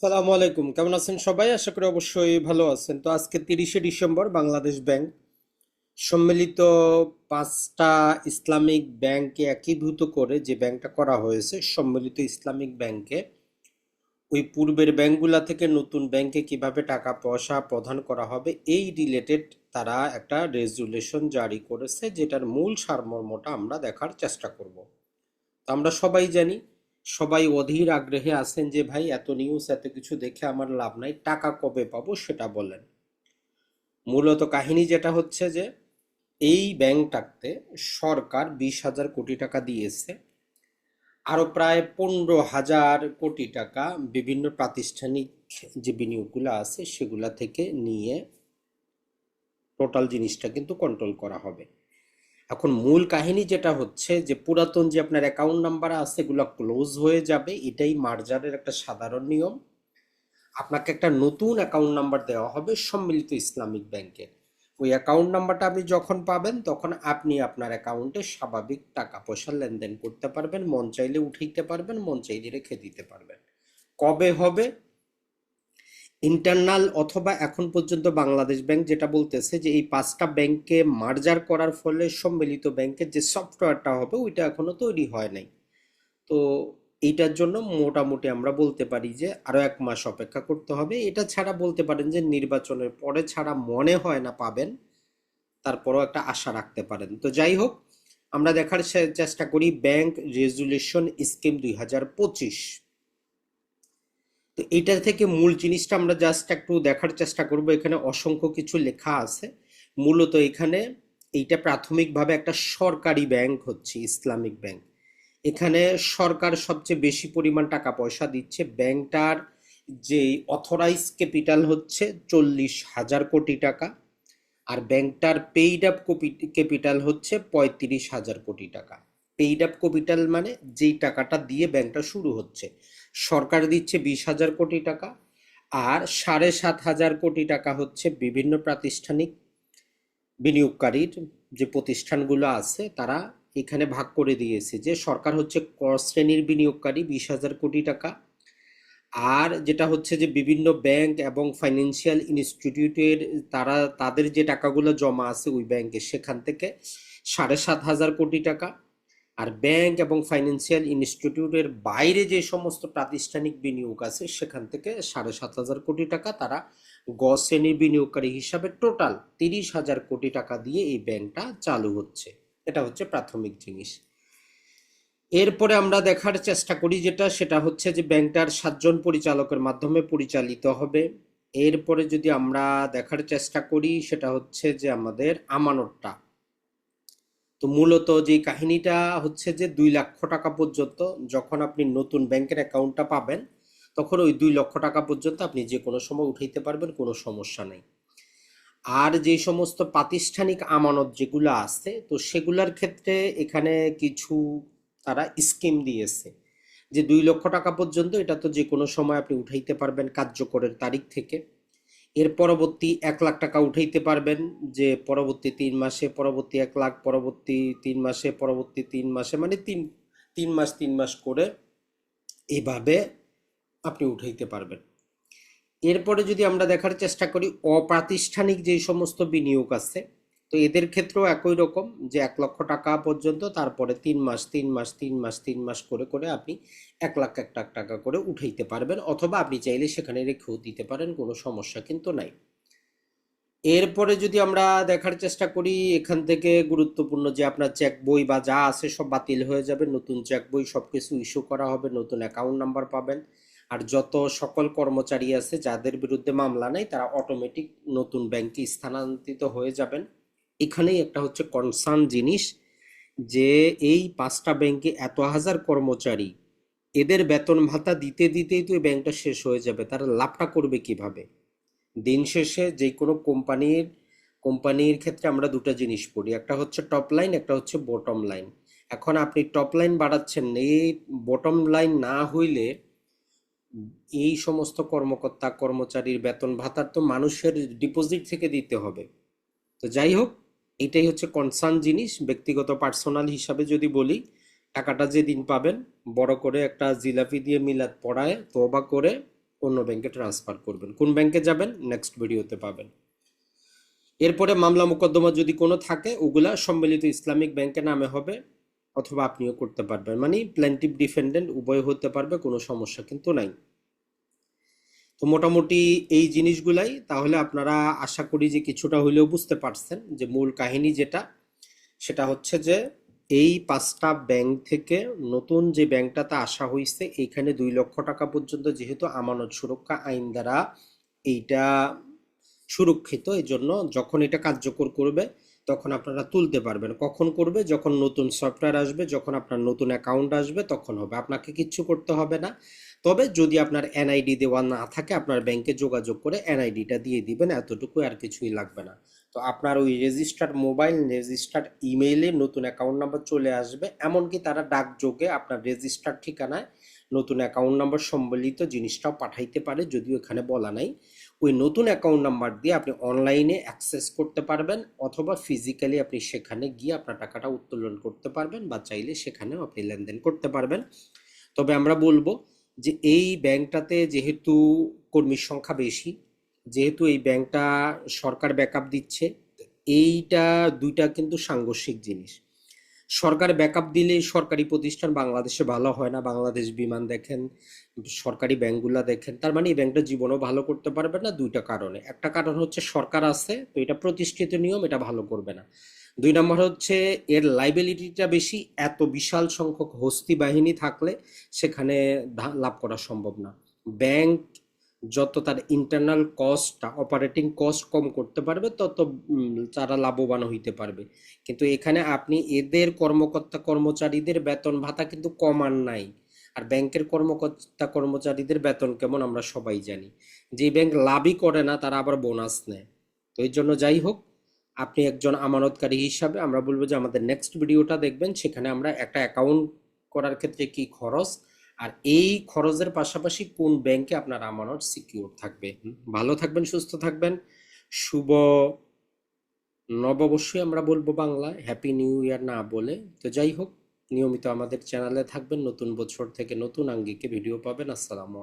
সালামু আলাইকুম, কেমন আছেন সবাই? আশা করি অবশ্যই ভালো আছেন। তো আজকে 30শে ডিসেম্বর বাংলাদেশ ব্যাংক সম্মিলিত পাঁচটা ইসলামিক ব্যাংকে একীভূত করে যে ব্যাংকটা করা হয়েছে সম্মিলিত ইসলামিক ব্যাংকে, ওই পূর্বের ব্যাংকগুলা থেকে নতুন ব্যাংকে কিভাবে টাকা পয়সা প্রদান করা হবে এই রিলেটেড তারা একটা রেজুলেশন জারি করেছে, যেটার মূল সারমর্মটা আমরা দেখার চেষ্টা করব। তো আমরা সবাই জানি, সবাই অধীর আগ্রহে আছেন যে ভাই এত নিউজ এত কিছু দেখে আমার লাভ নাই, টাকা কবে পাবো সেটা বলেন। মূলত কাহিনী যেটা হচ্ছে যে এই ব্যাংকটাতে সরকার 20,000 কোটি টাকা দিয়েছে, আরো প্রায় 15,000 কোটি টাকা বিভিন্ন প্রাতিষ্ঠানিক যে বিনিয়োগগুলো আছে সেগুলা থেকে নিয়ে টোটাল জিনিসটা কিন্তু কন্ট্রোল করা হবে। এখন মূল কাহিনী যেটা হচ্ছে যে পুরাতন যে আপনার অ্যাকাউন্ট নাম্বার আছে এগুলো ক্লোজ হয়ে যাবে, এটাই মার্জারের একটা সাধারণ নিয়ম। আপনাকে একটা নতুন অ্যাকাউন্ট নাম্বার দেওয়া হবে সম্মিলিত ইসলামিক ব্যাংকের। ওই অ্যাকাউন্ট নাম্বারটা আপনি যখন পাবেন তখন আপনি আপনার অ্যাকাউন্টে স্বাভাবিক টাকা পয়সা লেনদেন করতে পারবেন, মন চাইলে উঠাইতে পারবেন, মন চাইলে রেখে দিতে পারবেন। কবে হবে? ইন্টারনাল অথবা এখন পর্যন্ত বাংলাদেশ ব্যাংক যেটা বলতেছে যে এই পাঁচটা ব্যাংকে মার্জার করার ফলে সম্মিলিত ব্যাংকের যে সফটওয়্যারটা হবে ওইটা এখনো তৈরি হয় নাই। তো এইটার জন্য মোটামুটি আমরা বলতে পারি যে আরো 1 মাস অপেক্ষা করতে হবে। এটা ছাড়া বলতে পারেন যে নির্বাচনের পরে ছাড়া মনে হয় না পাবেন, তারপরও একটা আশা রাখতে পারেন। তো যাই হোক, আমরা দেখার চেষ্টা করি ব্যাংক রেজুলেশন স্কিম 2025। তো এইটা থেকে মূল জিনিসটা আমরা জাস্ট একটু দেখার চেষ্টা করব। এখানে অসংখ্য কিছু লেখা আছে। মূলত এখানে এইটা প্রাথমিকভাবে একটা সরকারি ব্যাংক হচ্ছে ইসলামিক ব্যাংক। এখানে সরকার সবচেয়ে বেশি পরিমাণ টাকা পয়সা দিচ্ছে। ব্যাংকটার যে অথরাইজ ক্যাপিটাল হচ্ছে 40,000 কোটি টাকা, আর ব্যাংকটার পেইড আপ ক্যাপিটাল হচ্ছে 35,000 কোটি টাকা। পেইড আপ ক্যাপিটাল মানে যেই টাকাটা দিয়ে ব্যাংকটা শুরু হচ্ছে। সরকার দিচ্ছে 20,000 কোটি টাকা, আর 7,500 কোটি টাকা হচ্ছে বিভিন্ন প্রাতিষ্ঠানিক বিনিয়োগকারীর যে প্রতিষ্ঠানগুলো আছে তারা এখানে ভাগ করে দিয়েছে। যে সরকার হচ্ছে ক শ্রেণীর বিনিয়োগকারী 20,000 কোটি টাকা, আর যেটা হচ্ছে যে বিভিন্ন ব্যাংক এবং ফাইন্যান্সিয়াল ইনস্টিটিউটের তারা তাদের যে টাকাগুলো জমা আছে ওই ব্যাংকে সেখান থেকে 7,500 কোটি টাকা, আর ব্যাংক এবং ফাইন্যান্সিয়াল ইনস্টিটিউটের বাইরে যে সমস্ত প্রাতিষ্ঠানিক বিনিয়োগ আছে সেখান থেকে 7,500 কোটি টাকা তারা গ শ্রেণীর বিনিয়োগকারী হিসাবে টোটাল 30,000 কোটি টাকা দিয়ে এই ব্যাংকটা চালু হচ্ছে। এটা হচ্ছে প্রাথমিক জিনিস। এরপরে আমরা দেখার চেষ্টা করি যেটা সেটা হচ্ছে যে ব্যাংকটার 7 জন পরিচালকের মাধ্যমে পরিচালিত হবে। এরপরে যদি আমরা দেখার চেষ্টা করি সেটা হচ্ছে যে আমাদের আমানতটা, তো মূলত যে কাহিনীটা হচ্ছে যে 2 লক্ষ টাকা পর্যন্ত যখন আপনি নতুন ব্যাংকের অ্যাকাউন্টটা পাবেন তখন ওই 2 লক্ষ টাকা পর্যন্ত আপনি যে কোনো সময় উঠাইতে পারবেন, কোনো সমস্যা নেই। আর যে সমস্ত প্রাতিষ্ঠানিক আমানত যেগুলো আছে তো সেগুলোর ক্ষেত্রে এখানে কিছু তারা স্কিম দিয়েছে যে 2 লক্ষ টাকা পর্যন্ত এটা তো যে কোনো সময় আপনি উঠাইতে পারবেন কার্যকরের তারিখ থেকে। এর পরবর্তী 1 লাখ টাকা উঠাইতে পারবেন যে পরবর্তী 3 মাসে, পরবর্তী 1 লাখ, পরবর্তী 3 মাসে, পরবর্তী 3 মাসে, মানে তিন তিন মাস 3 মাস করে এভাবে আপনি উঠাইতে পারবেন। এরপরে যদি আমরা দেখার চেষ্টা করি অপ্রাতিষ্ঠানিক যে সমস্ত বিনিয়োগ আছে তো এদের ক্ষেত্রেও একই রকম যে 1 লক্ষ টাকা পর্যন্ত, তারপরে 3 মাস 3 মাস 3 মাস 3 মাস করে করে আপনি 1 লাখ 1 লাখ টাকা করে উঠাইতে পারবেন, অথবা আপনি চাইলে সেখানে রেখেও দিতে পারেন, কোনো সমস্যা কিন্তু নাই। এরপরে যদি আমরা দেখার চেষ্টা করি এখান থেকে গুরুত্বপূর্ণ যে আপনার চেক বই বা যা আছে সব বাতিল হয়ে যাবে, নতুন চেক বই সবকিছু ইস্যু করা হবে, নতুন অ্যাকাউন্ট নাম্বার পাবেন। আর যত সকল কর্মচারী আছে যাদের বিরুদ্ধে মামলা নেই তারা অটোমেটিক নতুন ব্যাংকে স্থানান্তরিত হয়ে যাবেন। এখানেই একটা হচ্ছে কনসার্ন জিনিস যে এই পাঁচটা ব্যাংকে এত হাজার কর্মচারী, এদের বেতন ভাতা দিতে দিতেই তো এই ব্যাংকটা শেষ হয়ে যাবে, তারা লাভটা করবে কিভাবে? দিন শেষে যে কোনো কোম্পানির ক্ষেত্রে আমরা দুটো জিনিস পড়ি, একটা হচ্ছে টপ লাইন, একটা হচ্ছে বটম লাইন। এখন আপনি টপ লাইন বাড়াচ্ছেন, এই বটম লাইন না হইলে এই সমস্ত কর্মকর্তা কর্মচারীর বেতন ভাতার তো মানুষের ডিপোজিট থেকে দিতে হবে। তো যাই হোক, এটাই হচ্ছে কনসার্ন জিনিস। ব্যক্তিগত পার্সোনাল হিসাবে যদি বলি, টাকাটা যেদিন পাবেন বড় করে একটা জিলাপি দিয়ে মিলাদ পড়ায় তওবা করে অন্য ব্যাংকে ট্রান্সফার করবেন। কোন ব্যাংকে যাবেন নেক্সট ভিডিওতে পাবেন। এরপরে মামলা মোকদ্দমা যদি কোনো থাকে ওগুলা সম্মিলিত ইসলামিক ব্যাংকের নামে হবে, অথবা আপনিও করতে পারবেন, মানে প্ল্যান্টিভ ডিফেন্ডেন্ট উভয় হতে পারবে, কোনো সমস্যা কিন্তু নাই। তো মোটামুটি এই জিনিসগুলাই তাহলে আপনারা আশা করি যে কিছুটা হলেও বুঝতে পারছেন যে মূল কাহিনী যেটা, সেটা হচ্ছে যে এই 5টা ব্যাংক থেকে নতুন যে ব্যাংকটাতে আসা হয়েছে এইখানে 2 লক্ষ টাকা পর্যন্ত যেহেতু আমানত সুরক্ষা আইন দ্বারা এইটা সুরক্ষিত, এই জন্য যখন এটা কার্যকর করবে তখন আপনারা তুলতে পারবেন। কখন করবে? যখন নতুন সফটওয়্যার আসবে, যখন আপনার নতুন অ্যাকাউন্ট আসবে তখন হবে, আপনাকে কিচ্ছু করতে হবে না। তবে যদি আপনার এনআইডি দেওয়া না থাকে আপনার ব্যাংকে যোগাযোগ করে এনআইডিটা দিয়ে দিবেন, এতটুকু, আর কিছুই লাগবে না। তো আপনার ওই রেজিস্টার্ড মোবাইল, রেজিস্টার্ড ইমেইলে নতুন অ্যাকাউন্ট নাম্বার চলে আসবে, এমনকি তারা ডাকযোগে আপনার রেজিস্টার্ড ঠিকানায় নতুন অ্যাকাউন্ট নাম্বার সম্বলিত জিনিসটাও পাঠাইতে পারে, যদিও এখানে বলা নাই। ওই নতুন অ্যাকাউন্ট নাম্বার দিয়ে আপনি অনলাইনে অ্যাক্সেস করতে পারবেন, অথবা ফিজিক্যালি আপনি সেখানে গিয়ে আপনার টাকাটা উত্তোলন করতে পারবেন, বা চাইলে সেখানেও আপনি লেনদেন করতে পারবেন। তবে আমরা বলবো যে এই ব্যাংকটাতে যেহেতু কর্মীর সংখ্যা বেশি, যেহেতু এই ব্যাংকটা সরকার ব্যাকআপ দিচ্ছে, এইটা দুইটা কিন্তু সাংঘর্ষিক জিনিস। সরকার ব্যাকআপ দিলে সরকারি প্রতিষ্ঠান বাংলাদেশে ভালো হয় না। বাংলাদেশ বিমান দেখেন, সরকারি ব্যাংকগুলা দেখেন, তার মানে এই ব্যাংকটা জীবনও ভালো করতে পারবে না। দুইটা কারণে, একটা কারণ হচ্ছে সরকার আছে তো এটা প্রতিষ্ঠিত নিয়ম, এটা ভালো করবে না। 2 নম্বর হচ্ছে এর লাইবিলিটিটা বেশি, এত বিশাল সংখ্যক হস্তি বাহিনী থাকলে সেখানে লাভ করা সম্ভব না। ব্যাংক যত তার ইন্টারনাল কস্টটা, অপারেটিং কস্ট কম করতে পারবে তত তারা লাভবান হইতে পারবে। কিন্তু এখানে আপনি এদের কর্মকর্তা কর্মচারীদের বেতন ভাতা কিন্তু কমান নাই। আর ব্যাংকের কর্মকর্তা কর্মচারীদের বেতন কেমন আমরা সবাই জানি। যে ব্যাংক লাভই করে না তারা আবার বোনাস নেয়। তো এই জন্য যাই হোক, আপনি একজন আমানতকারী হিসাবে আমরা বলবো যে আমাদের নেক্সট ভিডিওটা দেখবেন, সেখানে আমরা একটা অ্যাকাউন্ট করার ক্ষেত্রে কি খরচ, আর এই খরচের পাশাপাশি কোন ব্যাংকে আপনার আমানত সিকিউর থাকবে। ভালো থাকবেন, সুস্থ থাকবেন, শুভ নববর্ষই আমরা বলবো বাংলায়, হ্যাপি নিউ ইয়ার না বলে। তো যাই হোক, নিয়মিত আমাদের চ্যানেলে থাকবেন, নতুন বছর থেকে নতুন আঙ্গিকে ভিডিও পাবেন। আসসালামু